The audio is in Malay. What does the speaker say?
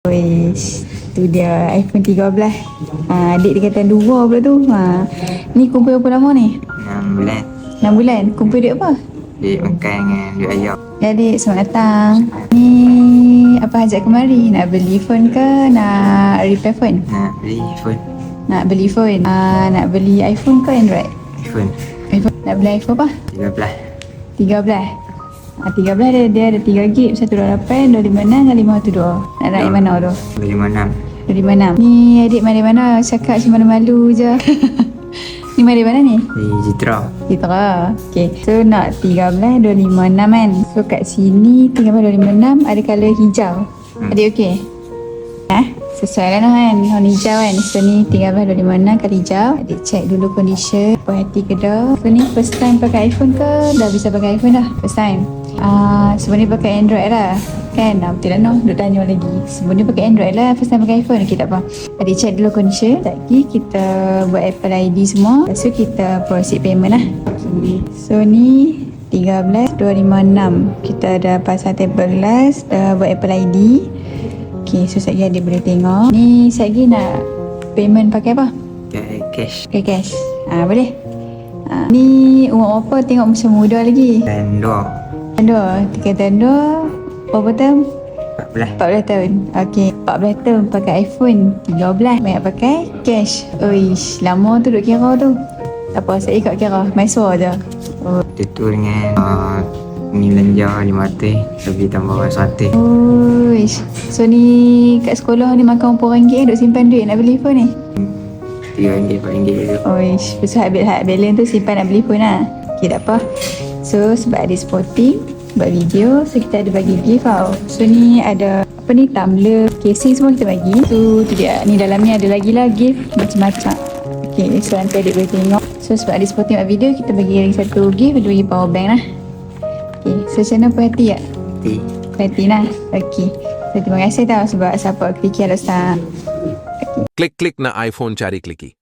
Wish, tu dia iPhone 13. Adik dia kata 2 pula tu. Ni kumpul berapa lama ni? 6 bulan. 6 bulan. Kumpul duit apa? Duit makan dengan duit ayam. Ya adik, selamat datang. Ni apa hajat kemari? Nak beli phone ke? Nak repair phone? Nak beli phone. Nak beli phone. Nak beli iPhone ke Android? iPhone iPhone. Nak beli iPhone apa? 13. 13. 13 dia ada 3 gig, 128, 256 dan 512. Nak yang mana tu? 256. 256. Ni adik mana-mana cakap cuma malu je. Ni mana mana ni? Di Citra. Citra. Okay. So nak 13, 256 kan. So kat sini 13, 256 ada colour hijau. Adik okey? Sesuai lah kan. Warna hijau kan. So ni 13, 256 colour hijau. Adik check dulu condition. Puas hati ke dah. So ni first time pakai iPhone ke? Dah bisa pakai iPhone dah? First time. Sebenarnya pakai Android lah kan. Betul lah no. Duk tanya lagi. Sebenarnya pakai Android lah. First time pakai iPhone. Okay tak apa. Adik check dulu condition. Lagi kita buat Apple ID semua. Lepas tu kita proceed payment lah. Okay. So ni 13, 256. Kita dah pasang table glass. Dah buat Apple ID. Okay, so sekejap lagi adik boleh tengok. Ni sekejap lagi nak payment pakai apa? Pakai cash. Pakai cash. Boleh. Ni umur apa tengok macam muda lagi. Dan 2. Tanda, tiga tanda. Berapa tahun? 14. 14 tahun. Okey, 14 tahun pakai iPhone 13. Banyak pakai cash. Uish, lama tu duk kira tu. Tak apa, saya ikut kira. Main suara je. Itu dengan ni belanja 500. Lebih tambah 100. Uish. So ni kat sekolah ni makan RM4 duk simpan duit nak beli phone ni. RM3, RM4 dulu. Uish, besar hak balance tu simpan nak beli phone lah. Okey, tak apa. So sebab ada sporting buat video, so kita ada bagi gift tau. So ni ada apa ni, tumbler, casing semua kita bagi. So tu dia. Ni dalam ni ada lagi lah gift macam-macam. Okay, so nanti adik boleh tengok. So sebab ada sporting buat video, kita bagi lagi satu gift, ada bagi power bank lah. Okay, so macam mana, puas hati tak? Puas hati lah. Okay, so terima kasih tau sebab support Kliki Al-Ustaz. Klik-klik na iPhone cari Kliki.